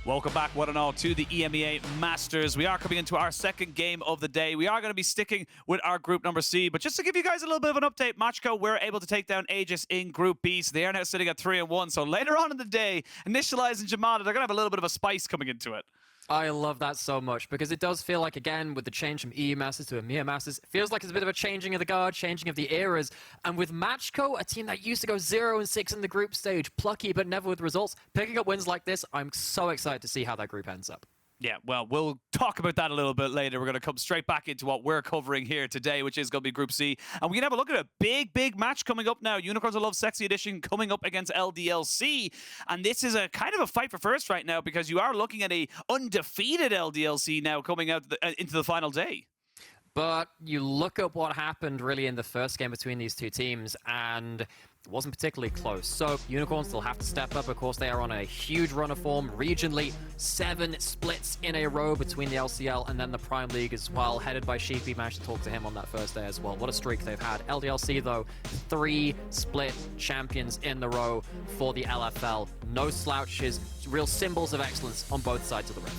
Welcome back, one and all, to the EMEA Masters. We are coming into our second game of the day. We are going to be sticking with our group number C, but just to give you guys a little bit of an update, Matchco were able to take down Aegis in Group B, so they are now sitting at 3-1. So later on in the day, Initialize and Jamada, they're going to have a little bit of a spice coming into it. I love that so much, because it does feel like, again, with the change from EU Masters to EMEA Masters, it feels like it's a bit of a changing of the guard, changing of the eras. And with Matchco, a team that used to go 0-6 in the group stage, plucky but never with results, picking up wins like this, I'm so excited to see how that group ends up. Yeah, well, we'll talk about that a little bit later. We're going to come straight back into what we're covering here today, which is going to be Group C. And we can have a look at a big match coming up now. Unicorns of Love Sexy Edition coming up against LDLC. And this is a kind of a fight for first right now, because you are looking at a undefeated LDLC now coming out into the final day. But you look at what happened really in the first game between these two teams, and it wasn't particularly close. So Unicorns still have to step up. Of course, they are on a huge run of form regionally. 7 splits in a row between the LCL and then the Prime League as well, headed by Sheepy. Managed to talk to him on that first day as well. What a streak they've had. LDLC, though, 3 split champions in the row for the LFL. No slouches, real symbols of excellence on both sides of the rift.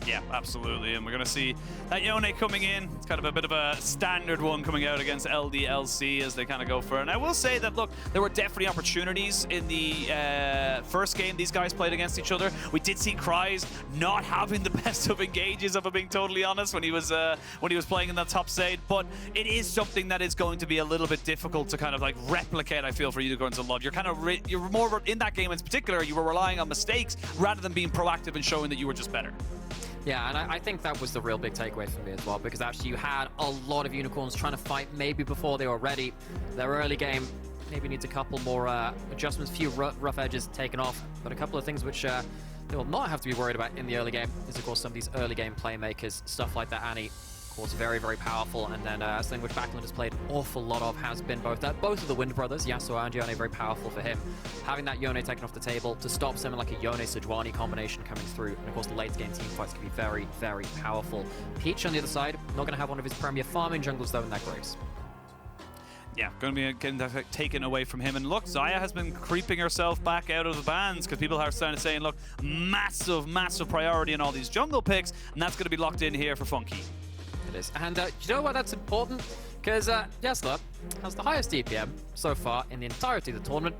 Yeah, absolutely. And we're going to see that Yone coming in. It's kind of a bit of a standard one coming out against LDLC as they kind of go for it. And I will say that, look, there were definitely opportunities in the first game these guys played against each other. We did see Kryze not having the best of engages, if I'm being totally honest, when he was playing in that top side. But it is something that is going to be a little bit difficult to kind of like replicate, I feel, for Unicorns of Love. You're kind of you're more in that game in particular, you were relying on mistakes rather than being proactive and showing that you were just better. Yeah, and I think that was the real big takeaway for me as well, because actually you had a lot of Unicorns trying to fight maybe before they were ready. Their early game maybe needs a couple more adjustments, few rough edges taken off, but a couple of things which they will not have to be worried about in the early game is, of course, some of these early game playmakers, stuff like that. Ahri, of course, very powerful, and then something which Backlund has played an awful lot of has bbeen both of the Wind brothers, Yasuo and Yone, very powerful for him. Having that Yone taken off the table to stop something like a Yone-Sejuani combination coming through, and of course the late game team fights can be very powerful. Peach on the other side, not going to have one of his premier farming junglers though in that Graves. Yeah, going to be getting that taken away from him. And look, Xayah has been creeping herself back out of the bans because people are starting to say, look, massive priority in all these jungle picks, and that's going to be locked in here for Funky. It is. And you know why that's important? Because Jeskla has the highest DPM so far in the entirety of the tournament.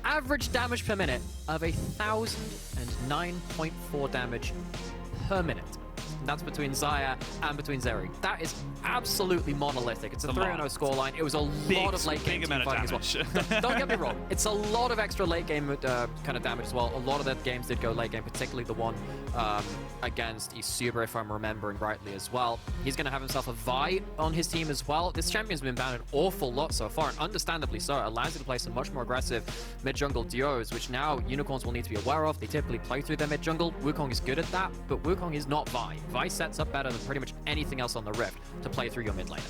Average damage per minute of 1,009.4 damage per minute. And that's between Xayah and between Zeri. That is absolutely monolithic. It's a 3-0 scoreline. It was a lot of late game team fighting as well. Don't get me wrong. It's a lot of extra late game kind of damage as well. A lot of their games did go late game, particularly the one against Isuba, if I'm remembering rightly as well. He's going to have himself a Vi on his team as well. This champion's been banned an awful lot so far, and understandably so. It allows you to play some much more aggressive mid-jungle duos, which now Unicorns will need to be aware of. They typically play through their mid-jungle. Wukong is good at that, but Wukong is not Vi. Vi sets up better than pretty much anything else on the Rift to play through your mid lane.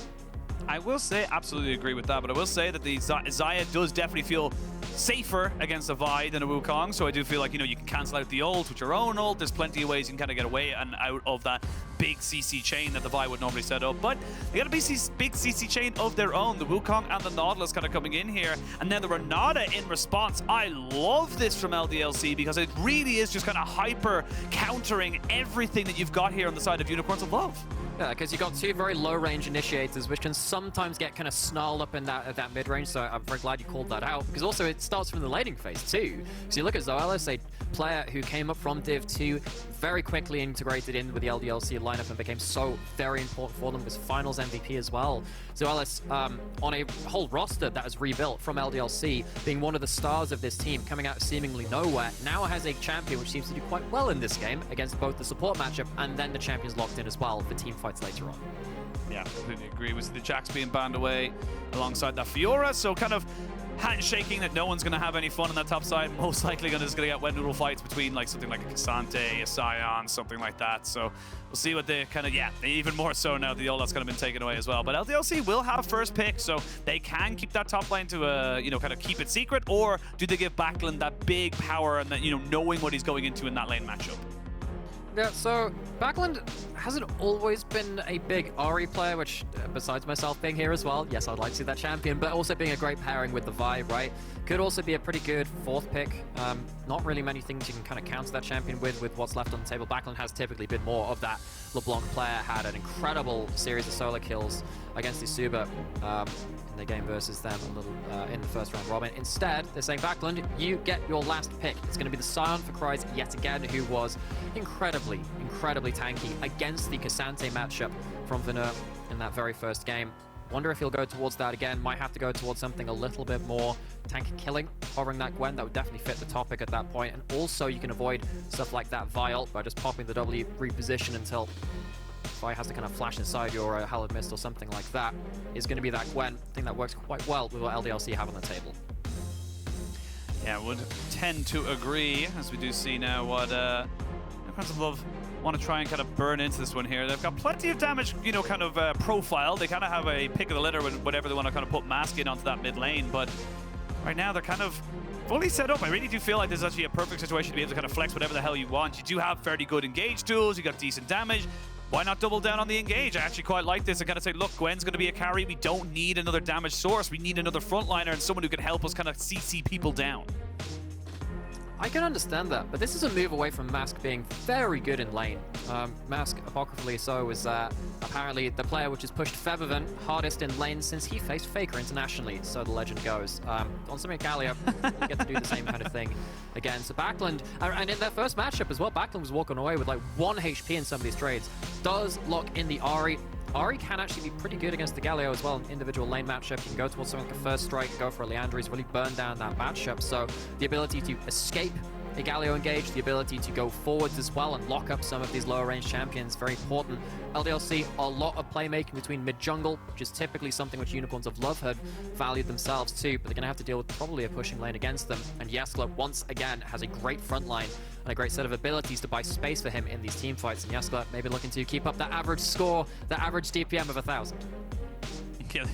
I will say, absolutely agree with that, but I will say that the Xayah does definitely feel safer against a Vi than a Wukong, so I do feel like, you know, you can cancel out the ult with your own ult. There's plenty of ways you can kind of get away and out of that big CC chain that the Vi would normally set up, but they got a big CC chain of their own. The Wukong and the Nautilus kind of coming in here, and then the Renata in response. I love this from LDLC because it really is just kind of hyper countering everything that you've got here on the side of Unicorns of Love. Yeah, because you've got 2 very low-range initiators, which can sometimes get kind of snarled up in that mid-range, so I'm very glad you called that out, because also it starts from the laning phase too. So you look at Zoelys, a player who came up from Div 2, very quickly integrated in with the LDLC lineup and became so very important for them, was Finals MVP as well. Zoelys, on a whole roster that is rebuilt from LDLC, being one of the stars of this team, coming out of seemingly nowhere, now has a champion which seems to do quite well in this game against both the support matchup and then the champions locked in as well for team fights later on. Yeah, completely agree. We see the Jax being banned away alongside that Fiora, so kind of handshaking that no one's going to have any fun on that top side. Most likely just going to get wet noodle fights between like something like a Cassante, a Sion, something like that. So we'll see what they kind of, even more so now the Olaf's kind of been taken away as well. But LDLC will have first pick, so they can keep that top line to, you know, kind of keep it secret, or do they give Backlund that big power and that, you know, knowing what he's going into in that lane matchup? Yeah, so Backlund hasn't always been a big Ahri player, which, besides myself being here as well, yes, I'd like to see that champion, but also being a great pairing with the Vibe, right? Could also be a pretty good fourth pick. Not really many things you can kind of counter that champion with what's left on the table. Backlund has typically been more of that LeBlanc player, had an incredible series of solo kills against the Suba in the game versus them a little in the first round robin. Instead, they're saying, Backlund, you get your last pick. It's going to be the Sion for Kryze yet again, who was incredibly tanky against the Cassante matchup from Venour in that very first game. Wonder if he'll go towards that again. Might have to go towards something a little bit more tank killing, covering that Gwen. That would definitely fit the topic at that point. And also you can avoid stuff like that Vial by just popping the W reposition until Vi has to kind of flash inside your Hallowed Mist or something like that. Is going to be that Gwen. I think that works quite well with what LDLC have on the table. Yeah, would tend to agree, as we do see now what Crimes of Love want to try and kind of burn into this one here. They've got plenty of damage, you know, kind of profile. They kind of have a pick of the litter whenever they want to kind of put Mask in onto that mid lane, but right now they're kind of fully set up. I really do feel like this is actually a perfect situation to be able to kind of flex whatever the hell you want. You do have fairly good engage tools, you got decent damage. Why not double down on the engage? I actually quite like this and kind of say, look, Gwen's going to be a carry. We don't need another damage source. We need another frontliner and someone who can help us kind of CC people down. I can understand that, but this is a move away from Mask being very good in lane. Mask, apocryphally so, is apparently the player which has pushed Febiven hardest in lane since he faced FLICKR internationally, so the legend goes. On something like Galio, you get to do the same kind of thing again. So Backlund, and in their first matchup as well, Backlund was walking away with like 1 HP in some of these trades. Does lock in the Ahri. Ahri can actually be pretty good against the Galio as well in individual lane matchup. You can go towards something like a first strike, go for a Leandri's, really burn down that matchup. So the ability to escape a Galio engage, the ability to go forwards as well and lock up some of these lower range champions, very important. LDLC, a lot of playmaking between mid-jungle, which is typically something which Unicorns of Love had valued themselves too, but they're going to have to deal with probably a pushing lane against them. And Jeskla, once again, has a great front line and a great set of abilities to buy space for him in these team fights. And Jeskla maybe looking to keep up that average score, that average DPM of 1,000. Yeah,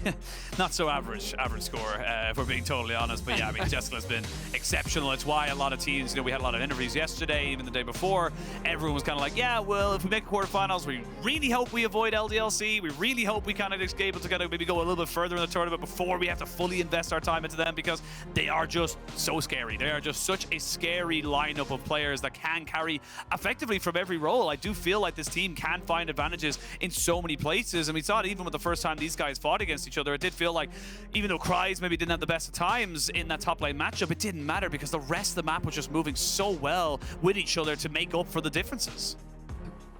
not so average score, if we're being totally honest. But yeah, I mean, Jeskla's been exceptional. It's why a lot of teams, you know, we had a lot of interviews yesterday, even the day before. Everyone was kind of like, yeah, well, if we make quarterfinals, we really hope we avoid LDLC. We really hope we kind of is able to kind of maybe go a little bit further in the tournament before we have to fully invest our time into them, because they are just so scary. They are just such a scary lineup of players that can carry effectively from every role. I do feel like this team can find advantages in so many places, and we saw it even with the first time these guys fought against each other. It did feel like, even though Kryze maybe didn't have the best of times in that top lane matchup, it didn't matter because the rest of the map was just moving so well with each other to make up for the differences.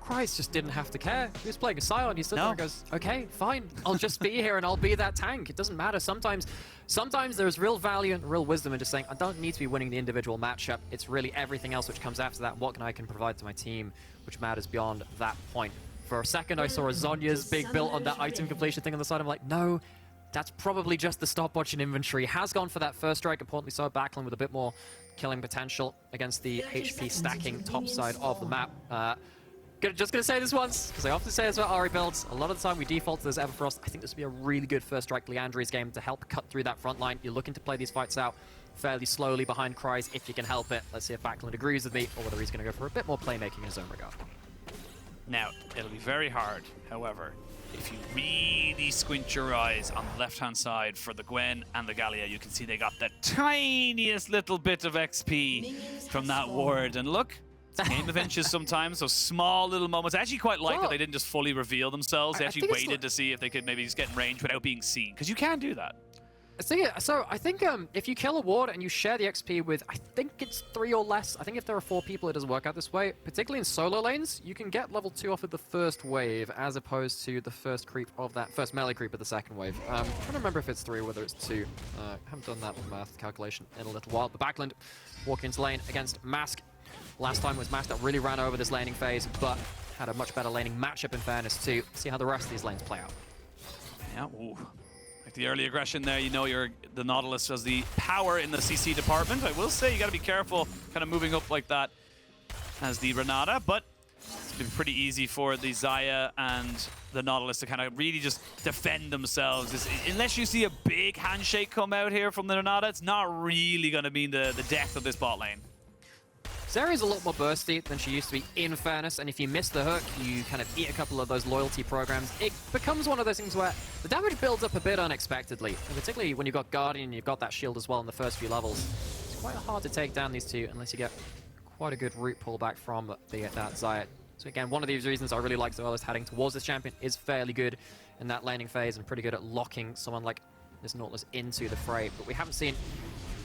Kryze just didn't have to care. He was playing a Sion. He stood there and goes, okay, fine, I'll just be here and I'll be that tank. It doesn't matter. Sometimes there's real value and real wisdom in just saying, I don't need to be winning the individual matchup. It's really everything else which comes after that. What I can provide to my team, which matters beyond that point. For a second, I saw a Zhonya's big built on that item completion thing on the side. I'm like, no, that's probably just the stopwatch in inventory. Has gone for that first strike, importantly so. Backlund with a bit more killing potential against the HP stacking top side of the map. Just gonna say this once, because I often say this about Ahri builds. A lot of the time we default to this Everfrost. I think this would be a really good first strike Leandri's game to help cut through that front line. You're looking to play these fights out fairly slowly behind Kryze if you can help it. Let's see if Backlund agrees with me, or whether he's gonna go for a bit more playmaking in his own regard. Now, it'll be very hard, however, if you really squint your eyes on the left-hand side for the Gwen and the Galio. You can see they got the tiniest little bit of XP from that ward. And look, it's a game of inches sometimes, those small little moments. I actually quite like that they didn't just fully reveal themselves. They actually waited to see if they could maybe just get in range without being seen, because you can do that. So I think if you kill a ward and you share the XP with, I think it's 3 or less. I think if there are 4 people, it doesn't work out this way. Particularly in solo lanes, you can get level 2 off of the first wave, as opposed to the first creep of that first melee creep of the second wave. I'm trying to remember if it's 3 or whether it's 2. I haven't done that math calculation in a little while. But Backlund walking into lane against Mask. Last time was Mask that really ran over this laning phase, but had a much better laning matchup in fairness too. See how the rest of these lanes play out. Yeah. Ooh. The early aggression there, you know, the Nautilus has the power in the CC department. I will say you got to be careful kind of moving up like that as the Renata, but it's been pretty easy for the Xayah and the Nautilus to kind of really just defend themselves. Unless you see a big handshake come out here from the Renata, it's not really going to mean the depth of this bot lane. Zeri is a lot more bursty than she used to be, in fairness, and if you miss the hook, you kind of eat a couple of those loyalty programs. It becomes one of those things where the damage builds up a bit unexpectedly, and particularly when you've got Guardian and you've got that shield as well in the first few levels. It's quite hard to take down these two unless you get quite a good root pullback from that Xayah. So again, one of these reasons I really like Zoelys heading towards this champion is fairly good in that laning phase and pretty good at locking someone like this Nautilus into the fray. But we haven't seen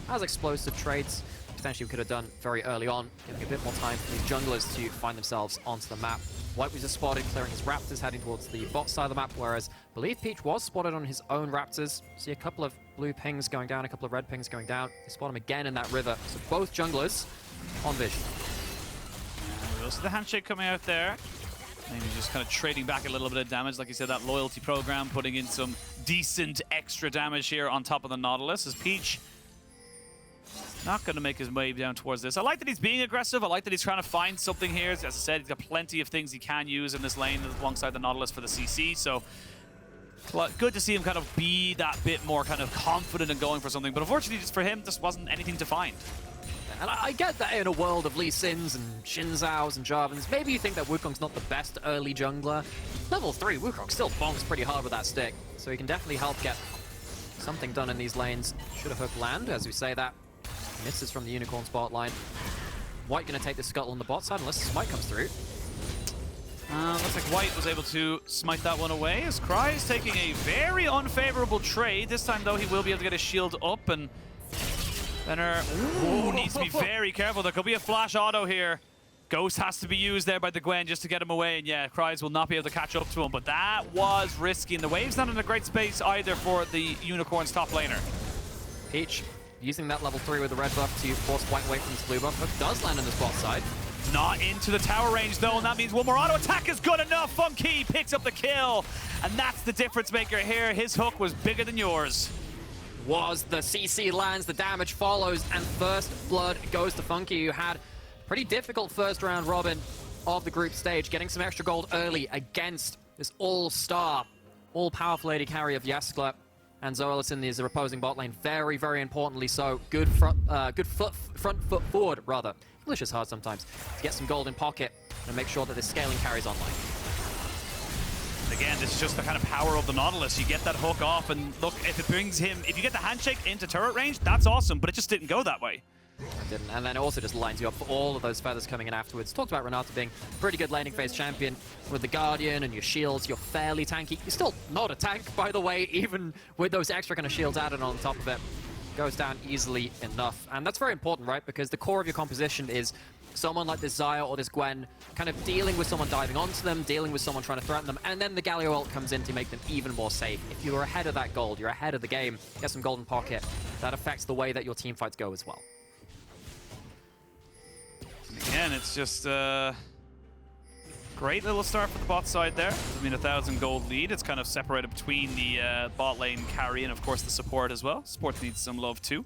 as explosive trades potentially we could have done very early on, giving a bit more time for these junglers to find themselves onto the map. White was just spotted clearing his Raptors heading towards the bot side of the map, whereas I believe Peach was spotted on his own Raptors. See a couple of blue pings going down, a couple of red pings going down. They spot him again in that river. So both junglers on vision. We'll see the handshake coming out there. Maybe just kind of trading back a little bit of damage. Like you said, that loyalty program, putting in some decent extra damage here on top of the Nautilus. As Peach not going to make his way down towards this. I like that he's being aggressive. I like that he's trying to find something here. As I said, he's got plenty of things he can use in this lane alongside the Nautilus for the CC. So good to see him kind of be that bit more kind of confident in going for something. But unfortunately, just for him, just wasn't anything to find. And I get that in a world of Lee Sins and Xin Zhaos and Jarvans, maybe you think that Wukong's not the best early jungler. Level 3, Wukong still bonks pretty hard with that stick, so he can definitely help get something done in these lanes. Should have hooked land, as we say that. Misses from the Unicorn spot line. White going to take the scuttle on the bot side unless the smite comes through. Looks like White was able to smite that one away as Kryze taking a very unfavorable trade. This time, though, he will be able to get his shield up, and Venour needs to be very careful. There could be a flash auto here. Ghost has to be used there by the Gwen just to get him away, and yeah, Kryze will not be able to catch up to him, but that was risky, and the wave's not in a great space either for the Unicorn's top laner. Peach using that level 3 with the red buff to force White away from this blue buff. Hook does land on this bot side. Not into the tower range though, and that means one more auto attack is good enough. Funky picks up the kill, and that's the difference maker here. His hook was bigger than yours. Was the CC lands, the damage follows, and first blood goes to Funky, who had pretty difficult first round robin of the group stage, getting some extra gold early against this all-star, all-powerful AD carry of Jeskla and Zoelys in the opposing bot lane. Very, very importantly so. Good front foot forward, rather. English is hard sometimes. To get some gold in pocket and make sure that this scaling carries online. Again, this is just the kind of power of the Nautilus. You get that hook off, and look, if it brings him, if you get the handshake into turret range, that's awesome, but it just didn't go that way. It didn't, and then it also just lines you up for all of those feathers coming in afterwards. Talked about Renata being a pretty good laning phase champion with the Guardian and your shields. You're fairly tanky. You're still not a tank, by the way, even with those extra kind of shields added on top of it. Goes down easily enough, and that's very important, right? Because the core of your composition is someone like this Xayah or this Gwen kind of dealing with someone diving onto them, dealing with someone trying to threaten them, and then the Galio ult comes in to make them even more safe. If you're ahead of that gold, you're ahead of the game, get some golden pocket, that affects the way that your team fights go as well. Again, it's just great little start for the bot side there. I mean, 1,000 gold lead. It's kind of separated between the bot lane carry and, of course, the support as well. Support needs some love too,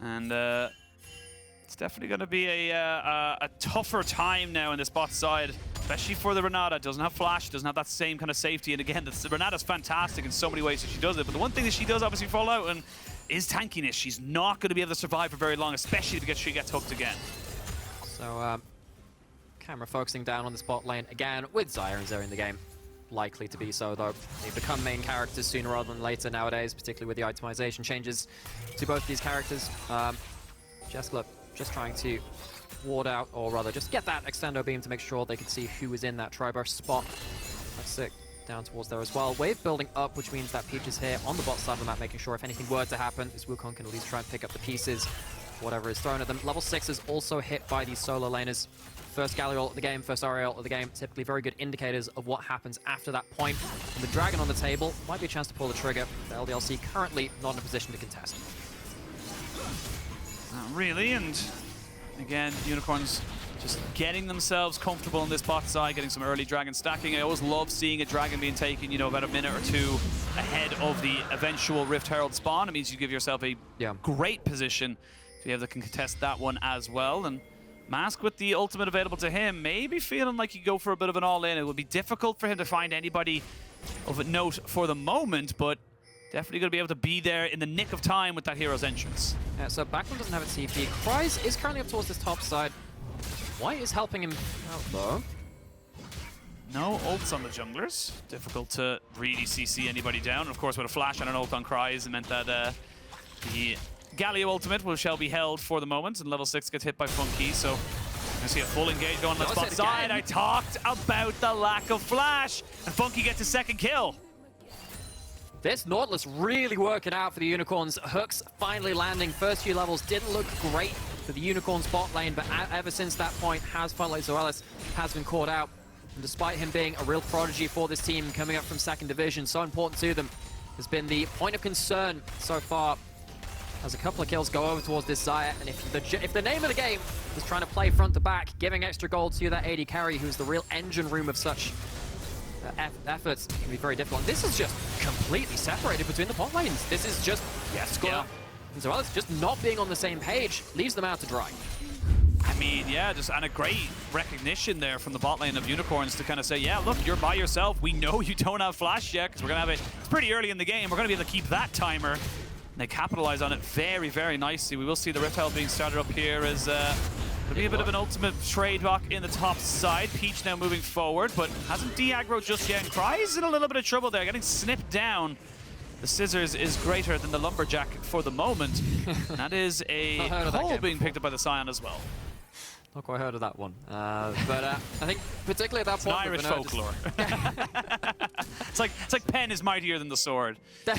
and it's definitely going to be a tougher time now in this bot side, especially for the Renata. Doesn't have flash, doesn't have that same kind of safety, and again, the Renata's fantastic in so many ways that she does it. But the one thing that she does obviously fall out and is tankiness. She's not going to be able to survive for very long, especially if she gets hooked again. So, camera focusing down on this bot lane again with Xayah and Zeri in the game. Likely to be so, though. They become main characters sooner rather than later nowadays, particularly with the itemization changes to both these characters. Jeskla just trying to ward out, or rather just get that extendo beam to make sure they can see who is in that tri-burst spot. Lekcyc down towards there as well. Wave building up, which means that Peach is here on the bot side of the map, making sure if anything were to happen, this Wukong can at least try and pick up the pieces, whatever is thrown at them. Level 6 is also hit by these solo laners. First Galio ult of the game, first Ahri ult of the game, typically very good indicators of what happens after that point. And the Dragon on the table might be a chance to pull the trigger. The LDLC currently not in a position to contest. Not really, and again, Unicorns just getting themselves comfortable on this bot side, getting some early Dragon stacking. I always love seeing a Dragon being taken, you know, about a minute or two ahead of the eventual Rift Herald spawn. It means you give yourself a great position to be able to contest that one as well. And Mask, with the ultimate available to him, maybe feeling like he go for a bit of an all-in. It would be difficult for him to find anybody of note for the moment, but definitely going to be able to be there in the nick of time with that hero's entrance. Yeah, so Backlund doesn't have its TP. Kryze is currently up towards this top side. White is helping him out though. No ults on the junglers. Difficult to really CC anybody down. And of course, with a flash and an ult on Kryze, it meant that the Galio ultimate shall be held for the moment, and level 6 gets hit by Funky, so we're gonna see a full engage going on the spot side. I talked about the lack of flash, and Funky gets his second kill. This Nautilus really working out for the Unicorns. Hooks finally landing. First few levels didn't look great for the Unicorns bot lane, but ever since that point has felt like Zoelys has been caught out. And despite him being a real prodigy for this team coming up from second division, so important to them, has been the point of concern so far. As a couple of kills go over towards this Xayah, and if the name of the game is trying to play front to back, giving extra gold to that AD carry, who's the real engine room of such efforts, it can be very difficult. And this is just completely separated between the bot lanes. This is just Jeskla and Zoelys just not being on the same page, leaves them out to dry. I mean, yeah, and a great recognition there from the bot lane of Unicorns to kind of say, yeah, look, you're by yourself. We know you don't have flash yet, because we're going to have it. It's pretty early in the game. We're going to be able to keep that timer. And they capitalize on it very, very nicely. We will see the Rift Hell being started up here as there'll be a bit of an ultimate trade block in the top side. Peach now moving forward, but hasn't de-aggroed just yet. And Kryze in a little bit of trouble there, getting snipped down. The scissors is greater than the lumberjack for the moment. That is a hole being picked up by the Sion as well. Not quite heard of that one, but I think particularly at that point, Irish folklore. It's like pen is mightier than the sword. I've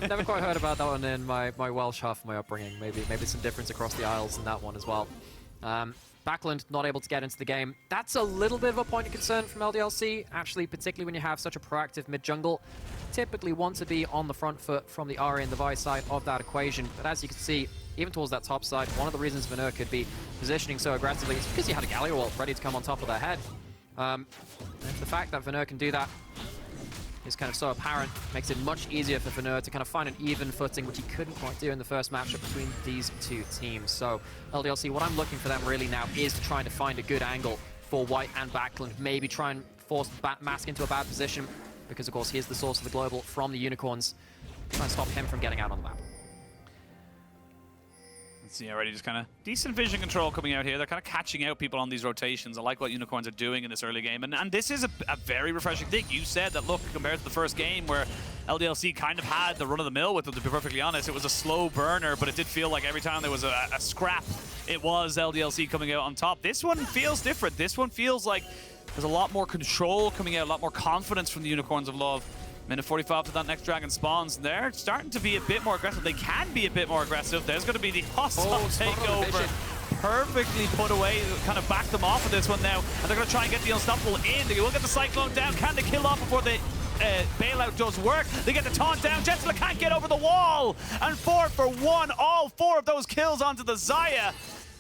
never quite heard about that one in my Welsh half of my upbringing. Maybe some difference across the Isles in that one as well. Backlund not able to get into the game. That's a little bit of a point of concern from LDLC, actually, particularly when you have such a proactive mid-jungle. Typically want to be on the front foot from the Ahri and the Vi side of that equation, but as you can see, even towards that top side, one of the reasons Venour could be positioning so aggressively is because he had a Galio ult ready to come on top of their head. And the fact that Venour can do that is kind of so apparent, makes it much easier for Venour to kind of find an even footing, which he couldn't quite do in the first matchup between these two teams. So LDLC, what I'm looking for them really now is to try to find a good angle for White and Backlund, maybe try and force Mask into a bad position, because of course he is the source of the global from the Unicorns. Try and stop him from getting out on the map. See, already just kind of decent vision control coming out here. They're kind of catching out people on these rotations. I like what Unicorns are doing in this early game. And this is a very refreshing thing. You said that, look, compared to the first game where LDLC kind of had the run-of-the-mill with them, to be perfectly honest, it was a slow burner, but it did feel like every time there was a scrap, it was LDLC coming out on top. This one feels different. This one feels like there's a lot more control coming out, a lot more confidence from the Unicorns of Love. Minute 45 to that next dragon spawns, and they're starting to be a bit more aggressive. They can be a bit more aggressive. There's going to be the hostile takeover. Perfectly put away, kind of back them off of this one now. And they're going to try and get the Unstoppable in. They will get the Cyclone down. Can they kill off before the bailout does work? They get the taunt down. Jeskla can't get over the wall. And 4 for 1. All 4 of those kills onto the Xayah.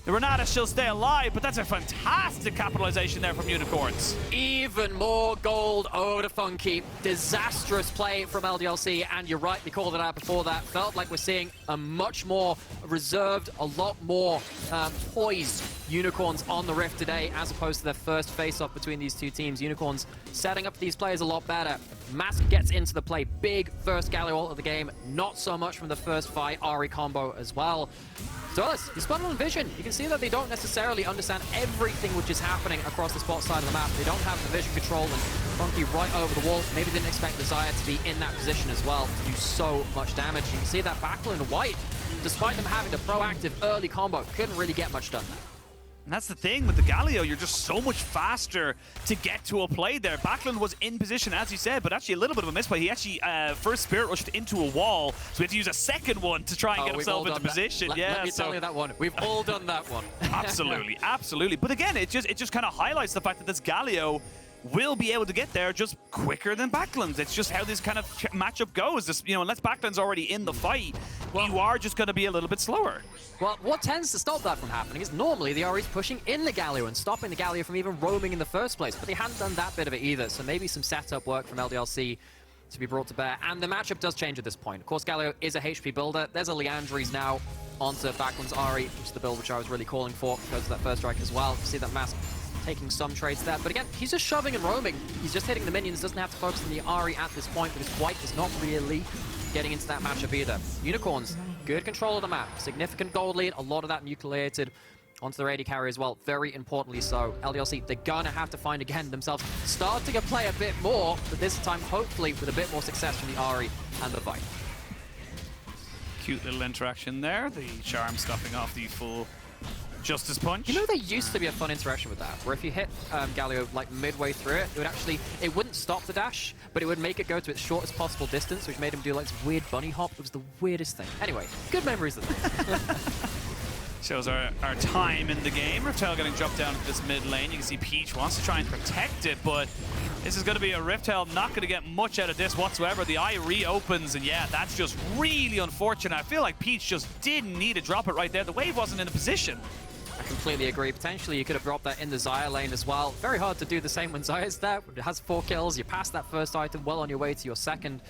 The Renata still stay alive, but that's a fantastic capitalization there from Unicorns. Even more gold over to Funky. Disastrous play from LDLC, and you're right, we called it out before that. Felt like we're seeing a much more reserved, a lot more poised Unicorns on the Rift today, as opposed to their first face-off between these two teams. Unicorns setting up these players a lot better. Mask gets into the play. Big first Galio ult of the game. Not so much from the first fight Ahri combo as well. Zoelys, he's spot on vision. You can see that they don't necessarily understand everything which is happening across the spot side of the map. They don't have the vision control, and Funky right over the wall. Maybe didn't expect the Xayah to be in that position as well to do so much damage. You can see that Backlund White, despite them having the proactive early combo, couldn't really get much done there. And that's the thing with the Galio, you're just so much faster to get to a play there. Backlund was in position, as you said, but actually a little bit of a misplay. He actually first Spirit Rushed into a wall, so we had to use a second one to try and get himself into position. Let me tell you that one. We've all done that one. Absolutely, absolutely. But again, it just kind of highlights the fact that this Galio will be able to get there just quicker than Backlund's. It's just how this kind of matchup goes. This, unless Backlund's already in the fight, you are just going to be a little bit slower. Well, what tends to stop that from happening is normally the Ahri's pushing in the Galio and stopping the Galio from even roaming in the first place, but they hadn't done that bit of it either, so maybe some setup work from LDLC to be brought to bear, and the matchup does change at this point. Of course, Galio is a HP builder. There's a Leandries now onto Backlund's Ahri, which is the build which I was really calling for. Goes to that first strike as well. You see that Mask taking some trades there, but again, he's just shoving and roaming. He's just hitting the minions, doesn't have to focus on the Ahri at this point, because White is not really getting into that matchup either. Unicorns, good control of the map, significant gold lead, a lot of that nucleated onto their AD carry as well, very importantly so. LDLC, they're gonna have to find again themselves, starting to play a bit more, but this time hopefully with a bit more success from the Ahri and the Vite. Cute little interaction there, the charm stopping off the full Justice Punch. You know, there used to be a fun interaction with that, where if you hit Galio like midway through it, it wouldn't stop the dash, but it would make it go to its shortest possible distance, which made him do like this weird bunny hop. It was the weirdest thing. Anyway, good memories of this. Shows our time in the game. Riftail getting dropped down to this mid lane. You can see Peach wants to try and protect it, but this is going to be a Riftail not going to get much out of this whatsoever. The eye reopens, and yeah, that's just really unfortunate. I feel like Peach just didn't need to drop it right there. The wave wasn't in a position. I completely agree. Potentially, you could have dropped that in the Xayah lane as well. Very hard to do the same when Xayah's there. It has 4 kills. You pass that first item well on your way to your second.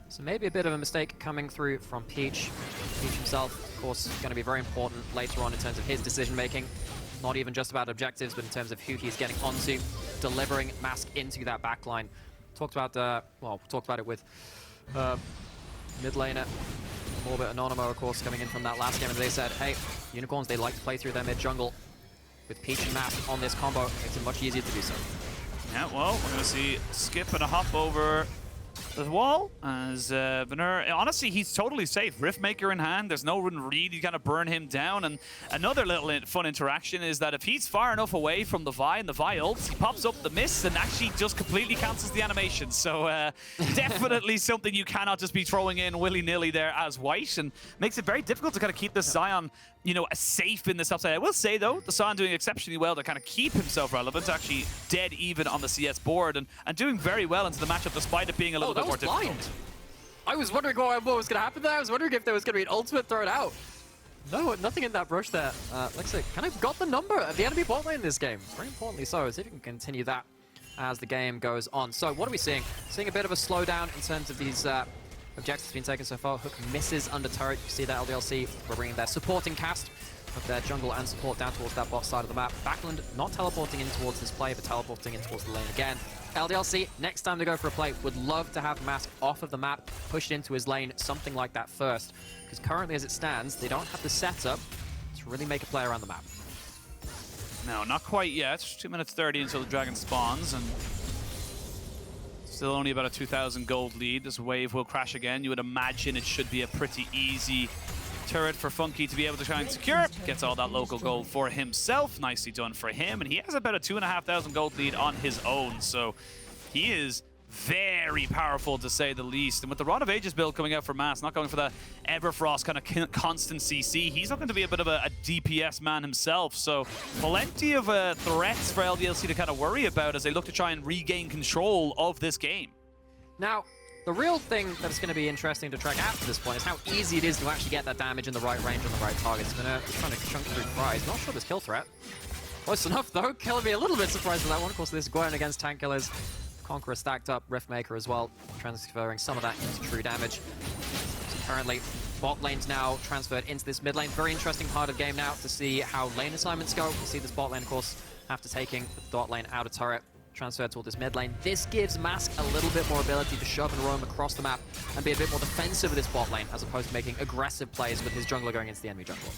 So maybe a bit of a mistake coming through from Peach. Peach himself, of course, going to be very important later on in terms of his decision-making. Not even just about objectives, but in terms of who he's getting onto, delivering Mask into that backline. Talked about, well, talked about it with mid laner, Orbit Anonymo, of course, coming in from that last game, and they said, hey, Unicorns, they like to play through their mid-jungle. With Peach and Mask on this combo, it makes it much easier to do so. Yeah, well, we're going to see Skip and a hop over the wall as Venour, honestly, he's totally safe. Riftmaker in hand, there's no one really kind of burn him down. And another little fun interaction is that if he's far enough away from the Vi and the Vi ults, he pops up the miss and actually just completely cancels the animation. So definitely something you cannot just be throwing in willy-nilly there as White, and makes it very difficult to kind of keep this Sion, you know, safe in this upside. I will say, though, the Sion doing exceptionally well to kind of keep himself relevant, actually dead even on the CS board, and doing very well into the matchup despite it being a little bit more difficult. Blind. I was wondering what was going to happen there. I was wondering if there was going to be an ultimate thrown out. No, nothing in that brush there. Lekcyc kind of got the number of the enemy bot lane in this game. Very importantly so. See if you can continue that as the game goes on. So what are we seeing? Seeing a bit of a slowdown in terms of these objectives being taken so far. Hook misses under turret. You see that LDLC. We're bringing their supporting cast of their jungle and support down towards that bot side of the map. Backlund not teleporting in towards this play, but teleporting in towards the lane again. LDLC, next time they go for a play, would love to have Mask off of the map, pushed into his lane, something like that first. Because currently, as it stands, they don't have the setup to really make a play around the map. No, not quite yet. 2 minutes 30 until the dragon spawns, and still only about a 2,000 gold lead. This wave will crash again. You would imagine it should be a pretty easy turret for Funky to be able to try and secure. Gets all that local gold for himself. Nicely done for him. And he has about a 2,500 gold lead on his own. So he is very powerful, to say the least. And with the Rod of Ages build coming out for Mass, not going for the Everfrost kind of constant CC, he's looking to be a bit of a DPS man himself. So plenty of threats for LDLC to kind of worry about as they look to try and regain control of this game. Now, the real thing that's going to be interesting to track after this point is how easy it is to actually get that damage in the right range on the right targets. Venour trying to chunk through Kryze. Not sure this kill threat. Close enough, though. Killing me a little bit surprised with that one. Of course, this Gwen against tank killers. Conqueror stacked up, Riftmaker as well, transferring some of that into true damage. So currently, bot lane's now transferred into this mid lane. Very interesting part of the game now to see how lane assignments go. You see this bot lane, of course, after taking the dot lane out of turret, transferred toward this mid lane. This gives Mask a little bit more ability to shove and roam across the map and be a bit more defensive with this bot lane, as opposed to making aggressive plays with his jungler going into the enemy jungle.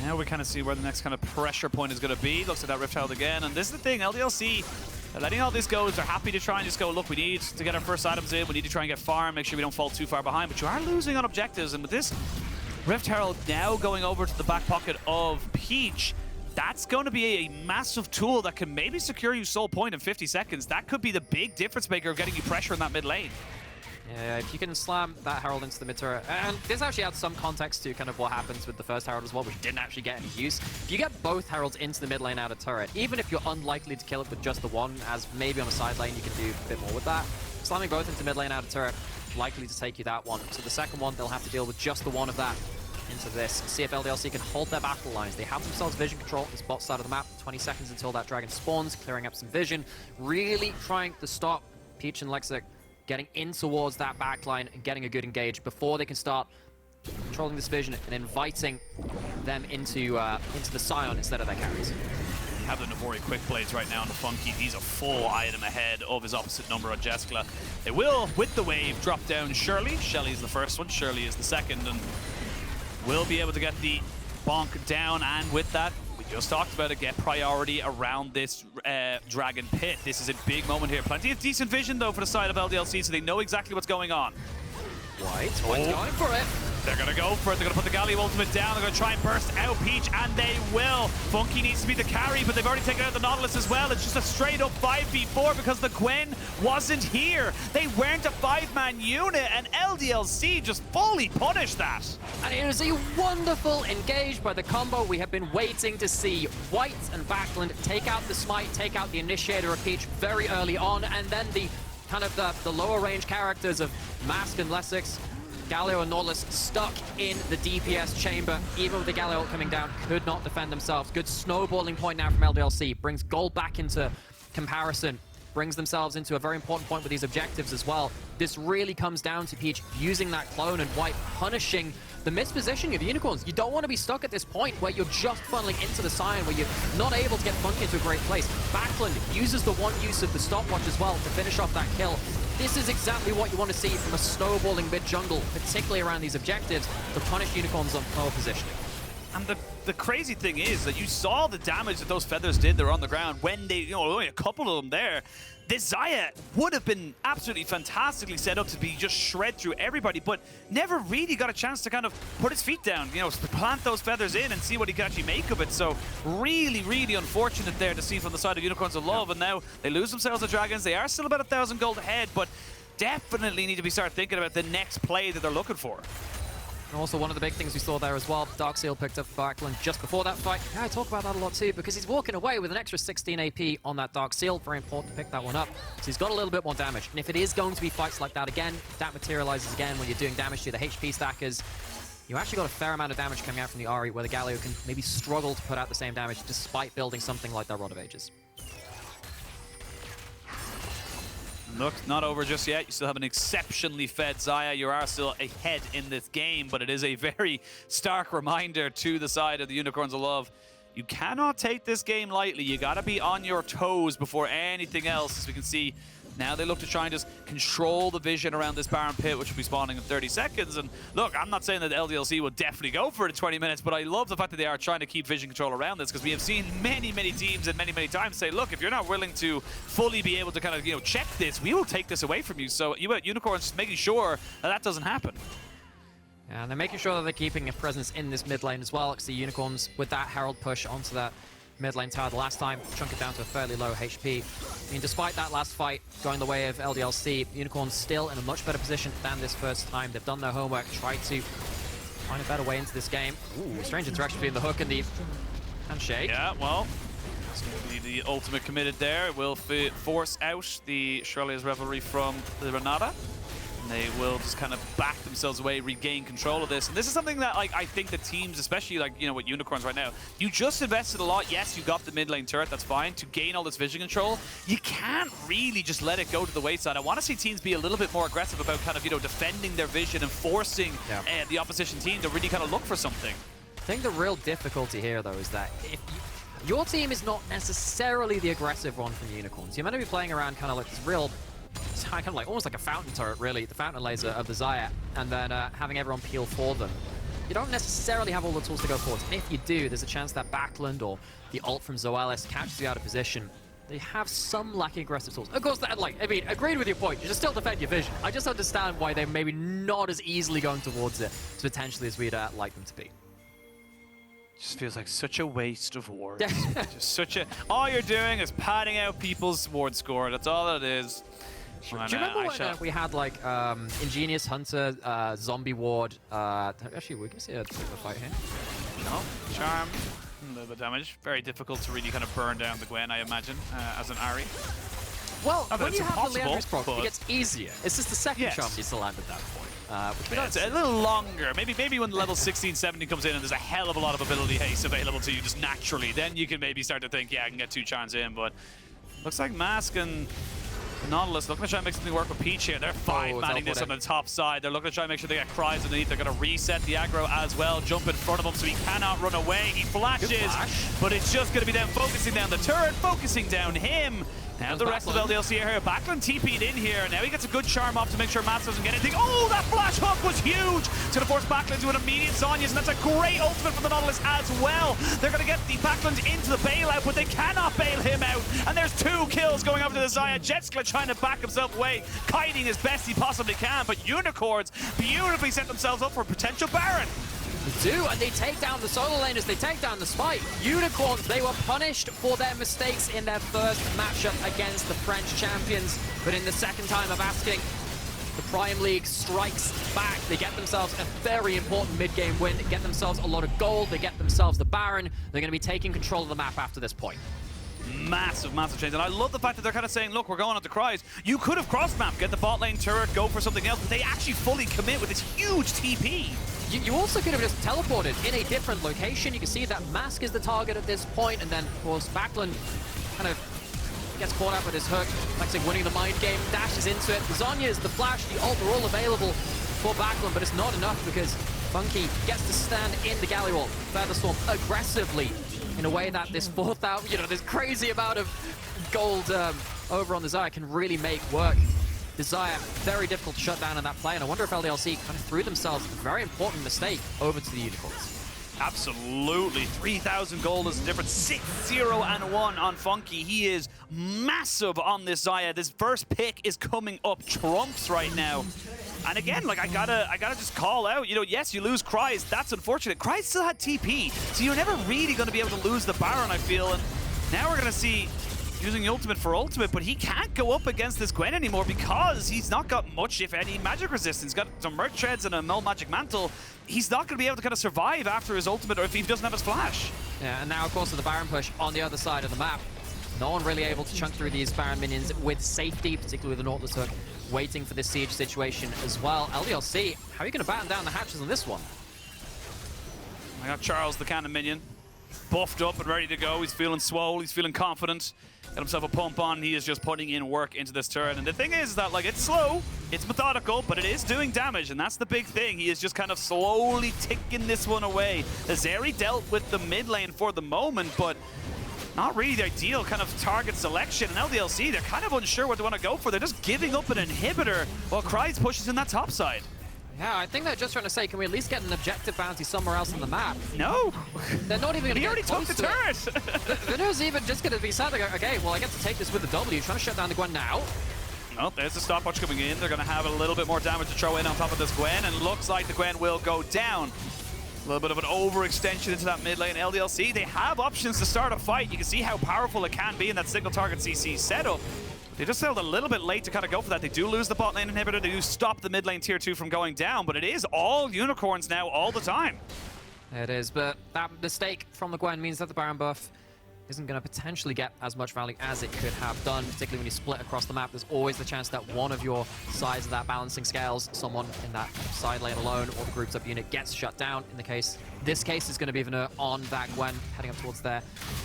Now we kind of see where the next kind of pressure point is going to be. Looks like that Rift again. And this is the thing, LDLC, they're letting all this go. They're happy to try and just go, look, we need to get our first items in. We need to try and get farm, make sure we don't fall too far behind. But you are losing on objectives. And with this Rift Herald now going over to the back pocket of Peach, that's going to be a massive tool that can maybe secure you soul point in 50 seconds. That could be the big difference maker of getting you pressure in that mid lane. Yeah, if you can slam that Herald into the mid turret, and this actually adds some context to kind of what happens with the first Herald as well, which didn't actually get any use. If you get both Heralds into the mid lane out of turret, even if you're unlikely to kill it with just the one, as maybe on a side lane you can do a bit more with that, slamming both into mid lane out of turret, likely to take you that one. So the second one, they'll have to deal with just the one of that into this. See if LDLC can hold their battle lines. They have themselves vision control on this bot side of the map. 20 seconds until that dragon spawns, clearing up some vision. Really trying to stop Peach and Lekcyc getting in towards that backline and getting a good engage before they can start controlling this vision and inviting them into the Sion instead of their carries. You have the Navori quick blades right now on the Funky. He's a full item ahead of his opposite number on Jeskla. They will, with the wave, drop down Shirley. Shelly's the first one, Shirley is the second, and will be able to get the bonk down, and with that, we just talked about it, get priority around this Dragon Pit. This is a big moment here. Plenty of decent vision, though, for the side of LDLC, so they know exactly what's going on. White's going for it. They're going to go for it. They're going to put the Galio ultimate down. They're going to try and burst out Peach, and they will. Funky needs to be the carry, but they've already taken out the Nautilus as well. It's just a straight-up 5v4 because the Gwen wasn't here. They weren't a 5-man unit, and LDLC just fully punished that. And it was a wonderful engage by the combo we have been waiting to see. White and Backlund take out the Smite, take out the Initiator of Peach very early on, and then the kind of the lower range characters of Mask and Lekcyc, Galio and Nautilus stuck in the DPS chamber. Even with the Galio coming down, could not defend themselves. Good snowballing point now from LDLC. Brings gold back into comparison. Brings themselves into a very important point with these objectives as well. This really comes down to Peach using that clone and White punishing the mispositioning of the Unicorns. You don't want to be stuck at this point where you're just funneling into the Sion, where you're not able to get Funky into a great place. Backlund uses the one use of the stopwatch as well to finish off that kill. This is exactly what you want to see from a snowballing mid-jungle, particularly around these objectives, to punish Unicorns on power positioning. And the crazy thing is that you saw the damage that those feathers did there on the ground when they, only a couple of them there. This Xayah would have been absolutely fantastically set up to be just shred through everybody, but never really got a chance to kind of put his feet down, plant those feathers in and see what he can actually make of it. So really, really unfortunate there to see from the side of Unicorns of Love, and now they lose themselves to Dragons. They are still about 1,000 gold ahead, but definitely need to be start thinking about the next play that they're looking for. And also one of the big things we saw there as well, Dark Seal picked up Backlund just before that fight. Yeah, I talk about that a lot too, because he's walking away with an extra 16 AP on that Dark Seal. Very important to pick that one up. So he's got a little bit more damage. And if it is going to be fights like that again, if that materializes again when you're doing damage to the HP stackers, you actually got a fair amount of damage coming out from the Ahri, where the Galio can maybe struggle to put out the same damage despite building something like that Rod of Ages. Look, not over just yet. You still have an exceptionally fed Xayah. You are still ahead in this game, but it is a very stark reminder to the side of the Unicorns of Love. You cannot take this game lightly. You got to be on your toes before anything else, as we can see. Now they look to try and just control the vision around this Baron Pit, which will be spawning in 30 seconds. And look, I'm not saying that LDLC will definitely go for it in 20 minutes, but I love the fact that they are trying to keep vision control around this, because we have seen many, many teams and many, many times say, look, if you're not willing to fully be able to kind of, check this, we will take this away from you. So you at Unicorns just making sure that that doesn't happen. Yeah, and they're making sure that they're keeping a presence in this mid lane as well, because the Unicorns, with that Herald push onto that mid lane tower the last time, chunk it down to a fairly low HP. I mean, despite that last fight going the way of LDLC, Unicorns still in a much better position than this first time. They've done their homework, tried to find a better way into this game. Ooh, strange interaction between the hook and the handshake. Yeah, well, it's going to be the ultimate committed there. It will force out the Shirley's Revelry from the Renata. They will just kind of back themselves away, regain control of this. And this is something that I think the teams, especially with Unicorns right now, you just invested a lot. Yes, you got the mid lane turret, that's fine, to gain all this vision control. You can't really just let it go to the wayside. I want to see teams be a little bit more aggressive about kind of, defending their vision and forcing the opposition team to really kind of look for something. I think the real difficulty here, though, is that if your team is not necessarily the aggressive one from Unicorns, you're meant to be playing around kind of like this real, kind of like almost like a fountain turret, really, the fountain laser of the Xayah, and then having everyone peel for them. You don't necessarily have all the tools to go forward, and if you do, there's a chance that Backlund or the ult from Zoelys catches you out of position. They have some lacking aggressive tools. Of course, agreed with your point. You should still defend your vision. I just understand why they're maybe not as easily going towards it, potentially, as we'd like them to be. Just feels like such a waste of wards. Just such a... All you're doing is padding out people's ward score. That's all it is. Do you remember when we had Ingenious Hunter, Zombie Ward? Actually, we can see a fight here. No, Charm, a little bit of damage. Very difficult to really kind of burn down the Gwen, I imagine, as an Ahri. Well, when you have the Leandris proc, it gets easier. It's just the second charm needs to land at that point. It's a little longer. Maybe when level 16, 17 comes in and there's a hell of a lot of ability haste available to you just naturally, then you can maybe start to think, yeah, I can get 2 charms in, but looks like Mask and Nautilus looking to try and make something work with Peach here. They're manning this on the top side. They're looking to try and make sure they get Kryze underneath. They're going to reset the aggro as well. Jump in front of him so he cannot run away. He flashes, but it's just going to be them focusing down the turret, focusing down him. Now the rest of LDLC are here. Backlund TP'd in here. Now he gets a good charm off to make sure Mats doesn't get anything. Oh, that flash hook was huge! It's going to force Backlund to an immediate Zhonya's, and that's a great ultimate from the Nautilus as well. They're going to get the Backlund into the bailout, but they cannot bail him out. And there's 2 kills going over to the Xayah. Jeskla trying to back himself away, kiting as best he possibly can, but Unicorns beautifully set themselves up for a potential Baron. They do, and they take down the solo laners, they take down the Spike. Unicorns, they were punished for their mistakes in their first matchup against the French champions, but in the second time of asking, the Prime League strikes back. They get themselves a very important mid-game win, they get themselves a lot of gold, they get themselves the Baron. They're going to be taking control of the map after this point. Massive change, and I love the fact that they're kind of saying, look, we're going on to Kryze. You could have crossed map, get the bot lane turret, go for something else, but they actually fully commit with this huge TP. You also could have just teleported in a different location. You can see that Mask is the target at this point, and then, of course, Backlund kind of gets caught up with his hook. Lekcyc winning the mind game, dashes into it. The Zhonya's, the flash, the ult are all available for Backlund, but it's not enough because Funky gets to stand in the Galio ult, Featherstorm aggressively in a way that this 4,000, this crazy amount of gold over on the Xayah can really make work. The Xayah, very difficult to shut down in that play, and I wonder if LDLC kind of threw themselves a very important mistake over to the Unicorns. Absolutely. 3,000 gold is the difference. 6-0-1 on Funky. He is massive on this Xayah. This first pick is coming up trumps right now. And again, like I gotta just call out, yes, you lose Kryze. That's unfortunate. Kryze still had TP, so you're never really gonna be able to lose the Baron, I feel. And now we're gonna see using the ultimate for ultimate, but he can't go up against this Gwen anymore because he's not got much, if any, magic resistance. He's got some Merc Treads and a Null Magic Mantle. He's not going to be able to kind of survive after his ultimate or if he doesn't have his flash. Yeah, and now, of course, with the Baron push on the other side of the map, no one really able to chunk through these Baron minions with safety, particularly with the Nautilus hook, waiting for this siege situation as well. LDLC, how are you going to batten down the hatches on this one? I got Charles, the cannon minion, buffed up and ready to go. He's feeling swole, he's feeling confident. Got himself a pump on. He is just putting in work into this turret. And the thing is that, like, it's slow, it's methodical, but it is doing damage, and that's the big thing. He is just kind of slowly ticking this one away. The Zeri dealt with the mid lane for the moment, but not really the ideal kind of target selection. And LDLC, they're kind of unsure what they want to go for. They're just giving up an inhibitor while Kryze pushes in that top side. Yeah, I think they're just trying to say, can we at least get an objective bounty somewhere else on the map? No. They're not even going to get close to it. He already took the turret. Venour's even just going to be sad. They go, okay, well, I get to take this with the W. Trying to shut down the Gwen now. Well, there's the stopwatch coming in. They're going to have a little bit more damage to throw in on top of this Gwen, and looks like the Gwen will go down. A little bit of an overextension into that mid lane. LDLC, they have options to start a fight. You can see how powerful it can be in that single target CC setup. They just held a little bit late to kind of go for that. They do lose the bot lane inhibitor. They do stop the mid lane tier 2 from going down, but it is all Unicorns now all the time. It is, but that mistake from the Gwen means that the Baron buff isn't going to potentially get as much value as it could have done, particularly when you split across the map. There's always the chance that one of your sides of that balancing scales, someone in that side lane alone or the grouped up unit gets shut down. In the case, this case is going to be Venour on that Gwen, heading up towards their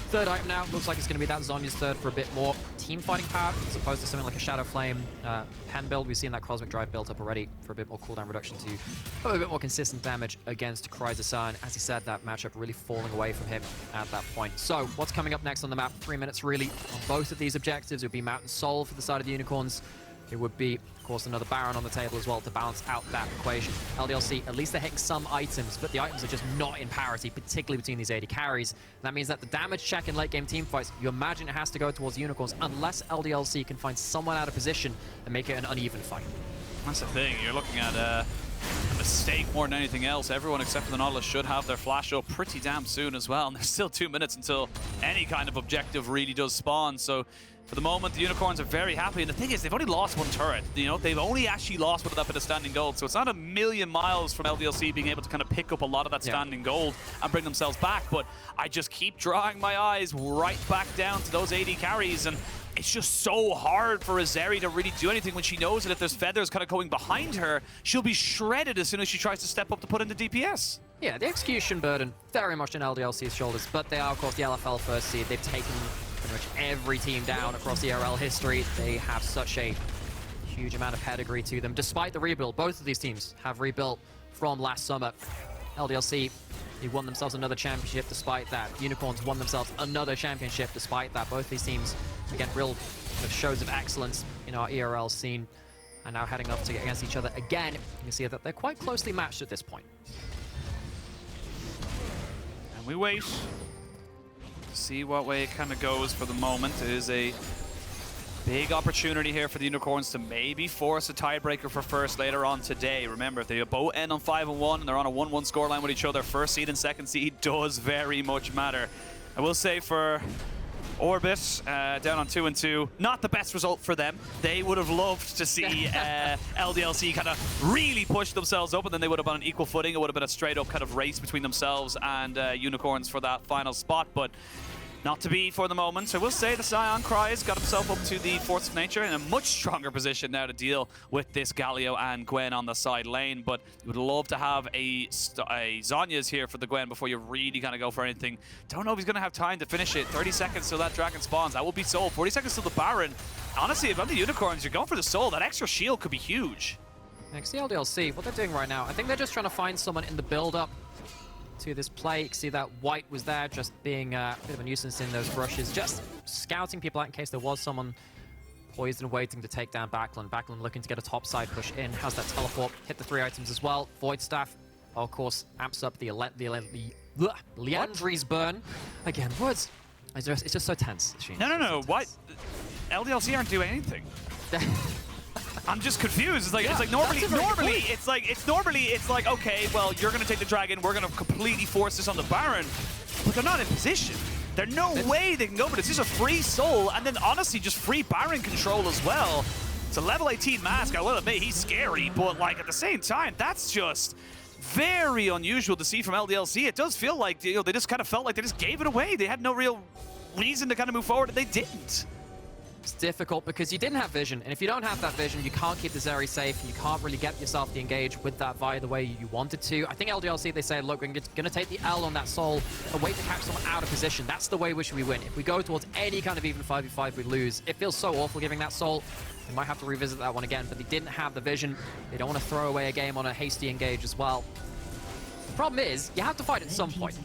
third item now. Looks like it's going to be that Zhonya's third for a bit more team fighting power, as opposed to something like a Shadow Flame pen build. We've seen that Cosmic Drive built up already for a bit more cooldown reduction to have a bit more consistent damage against Kryze. And as he said, that matchup really falling away from him at that point. So what's coming up next on the map? 3 minutes really on both of these objectives. It would be Mountain Soul for the side of the Unicorns. It would be, of course, another Baron on the table as well to balance out that equation. LDLC, at least they're hitting some items, but the items are just not in parity, particularly between these AD carries. And that means that the damage check in late game team fights, you imagine it has to go towards Unicorns unless LDLC can find someone out of position and make it an uneven fight. That's the thing. You're looking at a mistake more than anything else. Everyone except for the Nautilus should have their flash up pretty damn soon as well. And there's still 2 minutes until any kind of objective really does spawn. So for the moment, the Unicorns are very happy. And the thing is, they've only lost one turret. They've only actually lost with that bit of standing gold. So it's not a million miles from LDLC being able to kind of pick up a lot of that standing gold and bring themselves back. But I just keep drawing my eyes right back down to those AD carries. And it's just so hard for a Zeri to really do anything when she knows that if there's feathers kind of going behind her, she'll be shredded as soon as she tries to step up to put into DPS. Yeah, the execution burden very much on LDLC's shoulders, but they are, of course, the LFL first seed. They've taken pretty much every team down across ERL history. They have such a huge amount of pedigree to them. Despite the rebuild, both of these teams have rebuilt from last summer. LDLC, they won themselves another championship despite that. Unicorns won themselves another championship despite that. Both these teams, again, real shows of excellence in our ERL scene, and now heading up to get against each other again. You can see that they're quite closely matched at this point. And we wait to see what way it kind of goes for the moment. It is a big opportunity here for the Unicorns to maybe force a tiebreaker for first later on today. Remember, if they both end on 5-1 and they're on a 1-1 scoreline with each other, first seed and second seed does very much matter. I will say for Orbit, down on 2-2, not the best result for them. They would have loved to see LDLC kind of really push themselves up, and then they would have been on equal footing. It would have been a straight up kind of race between themselves and Unicorns for that final spot, but not to be for the moment. I will say the Sion Kryze got himself up to the Force of Nature in a much stronger position now to deal with this Galio and Gwen on the side lane, but you would love to have a Zhonya's here for the Gwen before you really kind of go for anything. Don't know if he's going to have time to finish it. 30 seconds till that dragon spawns. That will be soul. 40 seconds till the Baron. Honestly, if I'm the Unicorns, you're going for the soul. That extra shield could be huge. Next, the LDLC, what they're doing right now, I think they're just trying to find someone in the build-up to this play. You can see that White was there just being a bit of a nuisance in those rushes, just scouting people out in case there was someone poised and waiting to take down Backlund. Backlund looking to get a top side push in. Has that teleport, hit the 3 items as well. Void Staff, of course, amps up the Liandry's burn. Again, words, it's just so tense. No. Why? LDLC aren't doing anything. I'm just confused. It's like, yeah, it's like normally it's like, okay, well, you're gonna take the dragon, we're gonna completely force this on the Baron, but they're not in position. There's no way they can go, but it's just a free soul, and then honestly, just free Baron control as well. It's a level 18 mask, I will admit, he's scary, but like at the same time, that's just very unusual to see from LDLC. It does feel like, you know, they just kind of felt like they just gave it away. They had no real reason to kind of move forward, and they didn't. It's difficult because you didn't have vision, and if you don't have that vision, you can't keep the Zeri safe, and you can't really get yourself to engage with that Vi the way you wanted to. I think LDLC, they say, look, we're going to take the L on that soul and wait to catch someone out of position. That's the way in which we win. If we go towards any kind of even 5v5, we lose. It feels so awful giving that soul. They might have to revisit that one again, but they didn't have the vision. They don't want to throw away a game on a hasty engage as well. The problem is, you have to fight at some point.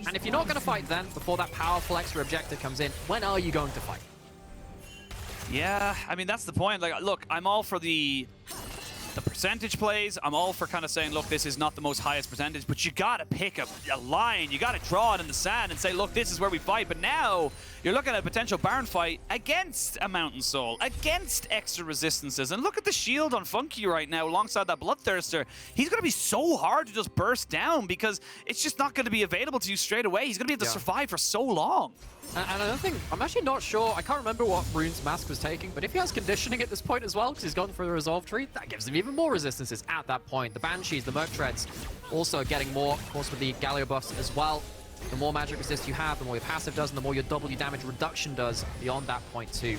And if you're not going to fight then, before that powerful extra objective comes in, when are you going to fight? Yeah, I mean, that's the point. Like, look, I'm all for the percentage plays. I'm all for kind of saying, look, this is not the most highest percentage, but you got to pick a line. You got to draw it in the sand and say, look, this is where we fight. But now you're looking at a potential Baron fight against a Mountain Soul, against extra resistances. And look at the shield on Funky right now alongside that Bloodthirster. He's going to be so hard to just burst down because it's just not going to be available to you straight away. He's going to be able to survive for so long. And another thing, I'm actually not sure, I can't remember what Rune's Mask was taking, but if he has conditioning at this point as well, because he's gone for the Resolve Tree, that gives him even more resistances at that point. The Banshees, the Merc Treads, also getting more, of course, with the Galio buffs as well. The more magic resist you have, the more your passive does, and the more your W damage reduction does beyond that point too.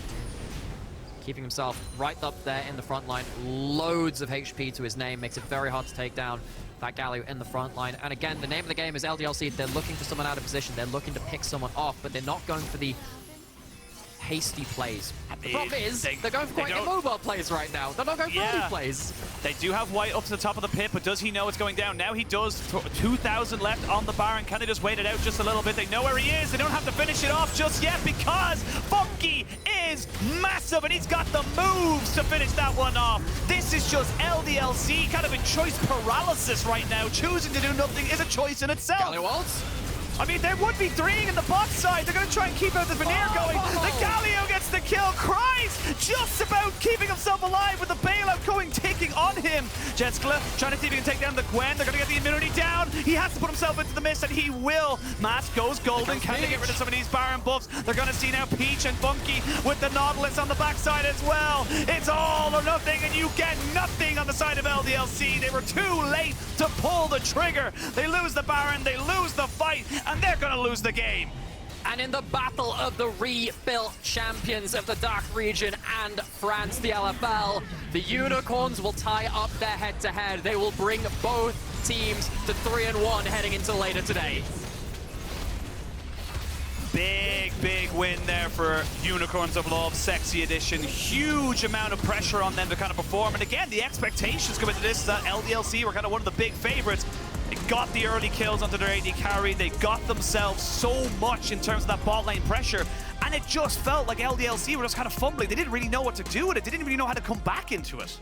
Keeping himself right up there in the front line, loads of HP to his name, makes it very hard to take down that Galio in the front line. And again, the name of the game is LDLC. They're looking for someone out of position. They're looking to pick someone off, but they're not going for the hasty plays. The problem is, they're going for quite immobile plays right now. They're not going for any plays. They do have White up to the top of the pit, but does he know it's going down? Now he does. 2,000 left on the Baron. Can they just wait it out just a little bit? They know where he is. They don't have to finish it off just yet because Funky is massive and he's got the moves to finish that one off. This is just LDLC kind of in choice paralysis right now. Choosing to do nothing is a choice in itself. Galio ults. I mean, there would be 3 in the bot side. They're going to try and keep out the Venour going. The Galio gets the kill. Kryze just about keeping himself alive with the bailout going, taking on him. Jeskla trying to see if he can take down the Gwen. They're going to get the immunity down. He has to put himself into the mist, and he will. Mask goes golden. Can they get rid of some of these Baron buffs? They're going to see now Peach and Funky with the Nautilus on the backside as well. It's all or nothing, and you get nothing on the side of LDLC. They were too late to pull the trigger. They lose the Baron. They lose the fight. And they're going to lose the game. And in the battle of the rebuilt champions of the Dark region and France, the LFL, the Unicorns will tie up their head-to-head. They will bring both teams to 3-1 heading into later today. Big win there for Unicorns of Love, Sexy Edition. Huge amount of pressure on them to kind of perform. And again, the expectations coming to this is that LDLC were kind of one of the big favorites. They got the early kills onto their AD carry. They got themselves so much in terms of that bot lane pressure. and it just felt like LDLC were just kind of fumbling. They didn't really know what to do with it. They didn't really know how to come back into it.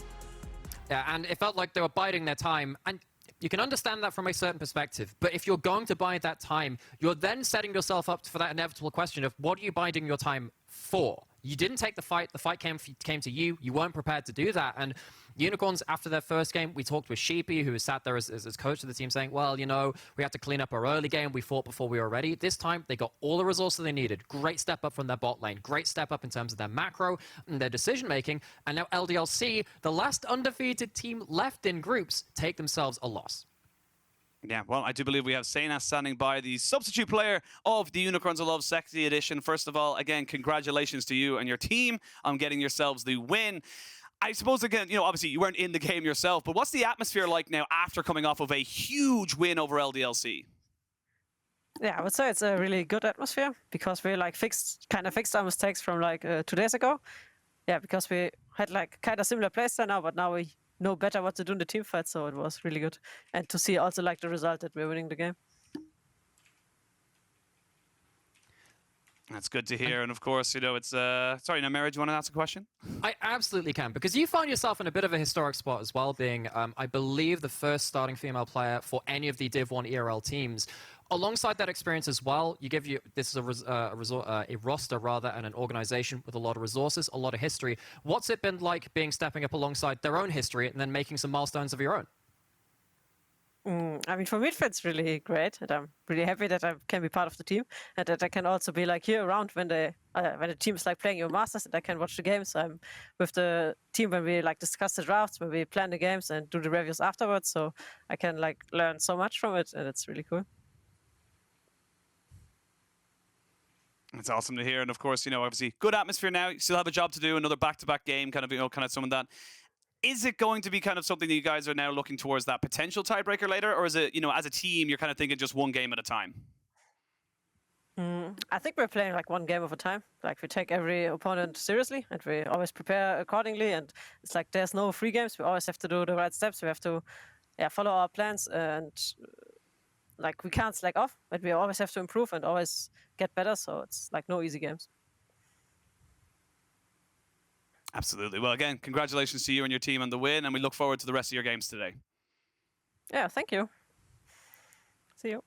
Yeah, and it felt like they were biding their time. And you can understand that from a certain perspective, but if you're going to bide that time, you're then setting yourself up for that inevitable question of what are you biding your time for? You didn't take the fight came to you, you weren't prepared to do that. And Unicorns, after their first game, we talked with Sheepy, who was sat there as coach of the team, saying, well, you know, we had to clean up our early game, we fought before we were ready. This time, they got all the resources they needed. Great step up from their bot lane, great step up in terms of their macro and their decision-making, and now LDLC, the last undefeated team left in groups, take themselves a loss. Yeah, well, I do believe we have Xayah standing by, the substitute player of the Unicorns of Love Sexy Edition. First of all, again, congratulations to you and your team on getting yourselves the win. I suppose, again, you know, obviously you weren't in the game yourself, but what's the atmosphere like now after coming off of a huge win over LDLC? Yeah, I would say it's a really good atmosphere because we like kind of fixed our mistakes from like 2 days ago. Yeah, because we had like kind of similar playstyle now, but now we know better what to do in the team fight, so it was really good. And to see also like the result that we're winning the game. That's good to hear, and of course, you know, it's sorry, now, Mary, do you want to ask a question? I absolutely can, because you find yourself in a bit of a historic spot as well, being, I believe, the first starting female player for any of the Div 1 ERL teams. Alongside that experience as well, this is a roster rather, and an organization with a lot of resources, a lot of history. What's it been like stepping up alongside their own history and then making some milestones of your own? I mean, for me, it fits really great, and I'm really happy that I can be part of the team, and that I can also be like here around when the team is like playing your masters, and I can watch the games. So I'm with the team when we like discuss the drafts, when we plan the games and do the reviews afterwards. So I can like learn so much from it, and it's really cool. It's awesome to hear, and of course, you know, obviously, good atmosphere now. You still have a job to do, another back-to-back game, kind of, you know, kind of some of that. Is it going to be kind of something that you guys are now looking towards that potential tiebreaker later, or is it, you know, as a team, you're kind of thinking just one game at a time? I think we're playing like one game at a time. Like we take every opponent seriously, and we always prepare accordingly. And it's like there's no free games. We always have to do the right steps. We have to, follow our plans, and like we can't slack off. But we always have to improve and always get better. So it's like no easy games. Absolutely. Well, again, congratulations to you and your team on the win, and we look forward to the rest of your games today. Yeah, thank you. See you.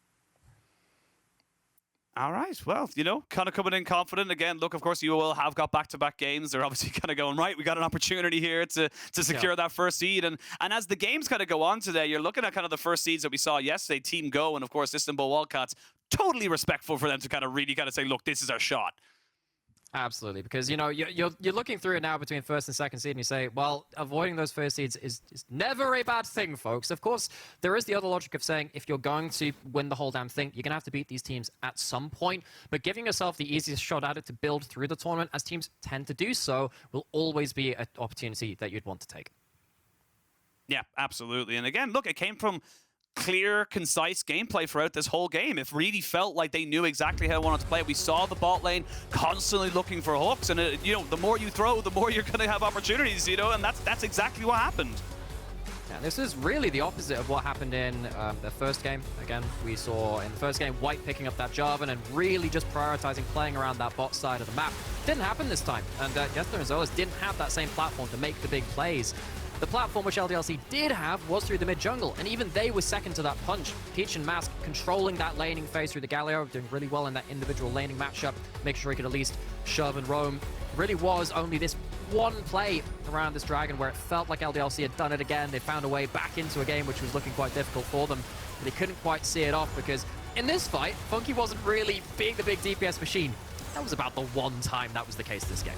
All right. Well, you know, kind of coming in confident. Again, look, of course, you will have got back-to-back games. They're obviously kind of going, right, we got an opportunity here to secure that first seed. And as the games kind of go on today, you're looking at kind of the first seeds that we saw yesterday, Team Go, and of course, Istanbul Wildcats. Totally respectful for them to kind of really kind of say, look, this is our shot. Absolutely, because, you know, you're looking through it now between first and second seed, and you say, well, avoiding those first seeds is never a bad thing, folks. Of course, there is the other logic of saying if you're going to win the whole damn thing, you're going to have to beat these teams at some point, but giving yourself the easiest shot at it to build through the tournament, as teams tend to do so, will always be an opportunity that you'd want to take. Yeah, absolutely. And again, look, it came from clear, concise gameplay throughout this whole game. It really felt like they knew exactly how they wanted to play. We saw the bot lane constantly looking for hooks, and you know, the more you throw, the more you're going to have opportunities, you know, and that's exactly what happened. Yeah, this is really the opposite of what happened in the first game. Again, we saw in the first game White picking up that Jarvan and really just prioritizing playing around that bot side of the map. Didn't happen this time, and Jeskla and Zoelys didn't have that same platform to make the big plays. The platform which LDLC did have was through the mid-jungle, and even they were second to that punch. Peach and Mask controlling that laning phase through the Galio, doing really well in that individual laning matchup, make sure he could at least shove and roam. Really was only this one play around this Dragon where it felt like LDLC had done it again. They found a way back into a game which was looking quite difficult for them, but they couldn't quite see it off because in this fight, Funky wasn't really being the big DPS machine. That was about the one time that was the case this game.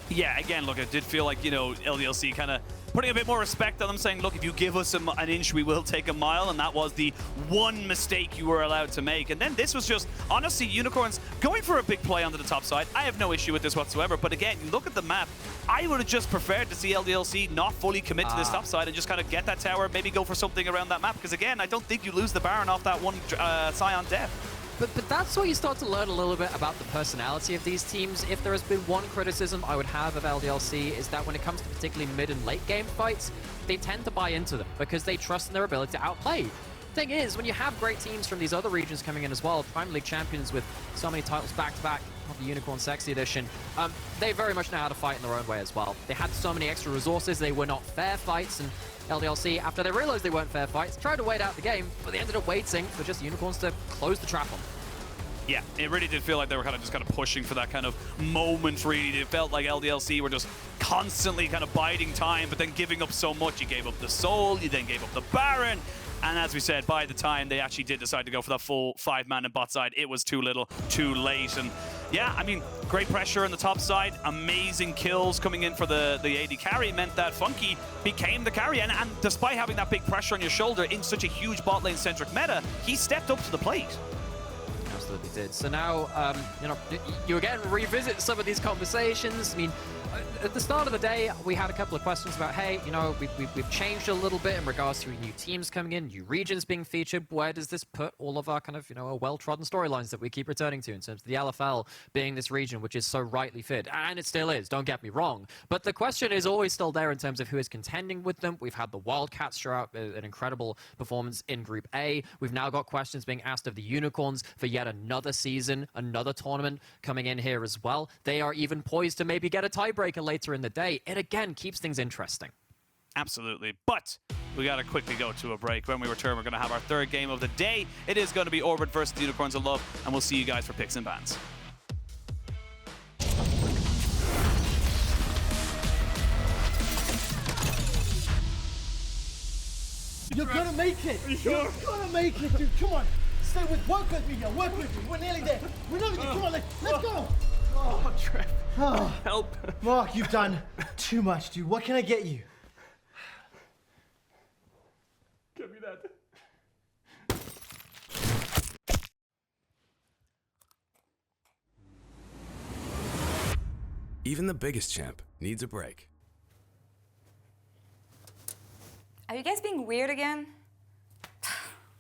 Yeah, again, look, it did feel like, you know, LDLC kind of putting a bit more respect on them, saying, look, if you give us an inch, we will take a mile, and that was the one mistake you were allowed to make. And then this was just, honestly, Unicorns going for a big play onto the top side. I have no issue with this whatsoever, but again, you look at the map, I would have just preferred to see LDLC not fully commit to this top side and just kind of get that tower, maybe go for something around that map, because again, I don't think you lose the Baron off that one Sion death. But that's where you start to learn a little bit about the personality of these teams. If there has been one criticism I would have of LDLC is that when it comes to particularly mid and late game fights, they tend to buy into them because they trust in their ability to outplay. Thing is, when you have great teams from these other regions coming in as well, Prime League champions with so many titles back-to-back, of the Unicorn Sexy Edition, they very much know how to fight in their own way as well. They had so many extra resources, they were not fair fights, and LDLC, after they realized they weren't fair fights, tried to wait out the game, but they ended up waiting for just Unicorns to close the trap on them. Yeah, it really did feel like they were just pushing for that kind of moment, really. It felt like LDLC were just constantly kind of biding time, but then giving up so much. You gave up the Soul, you then gave up the Baron, and as we said, by the time they actually did decide to go for that full 5-man in bot side, it was too little, too late. And yeah, I mean, great pressure on the top side, amazing kills coming in for the AD carry meant that Funky became the carry. And despite having that big pressure on your shoulder in such a huge bot lane centric meta, he stepped up to the plate. Absolutely did. So now, you know, you again revisit some of these conversations. I mean, at the start of the day, we had a couple of questions about, hey, you know, we've changed a little bit in regards to new teams coming in, new regions being featured. Where does this put all of our kind of, you know, well-trodden storylines that we keep returning to in terms of the LFL being this region, which is so rightly fit? And it still is, don't get me wrong. But the question is always still there in terms of who is contending with them. We've had the Wildcats throw out an incredible performance in Group A. We've now got questions being asked of the Unicorns for yet another season, another tournament coming in here as well. They are even poised to maybe get a tiebreaker later in the day. It again keeps things interesting. Absolutely. But we got to quickly go to a break. When we return, we're going to have our third game of the day. It is going to be Orbit versus the Unicorns of Love, and we'll see you guys for picks and bans. You're gonna make it! You're gonna make it, dude! Come on! Stay work with me here, work with me! We're nearly there! We're nearly there! Come on, let's go! Oh, Trev. Oh. Help. Mark, you've done too much, dude. What can I get you? Give me that. Even the biggest champ needs a break. Are you guys being weird again?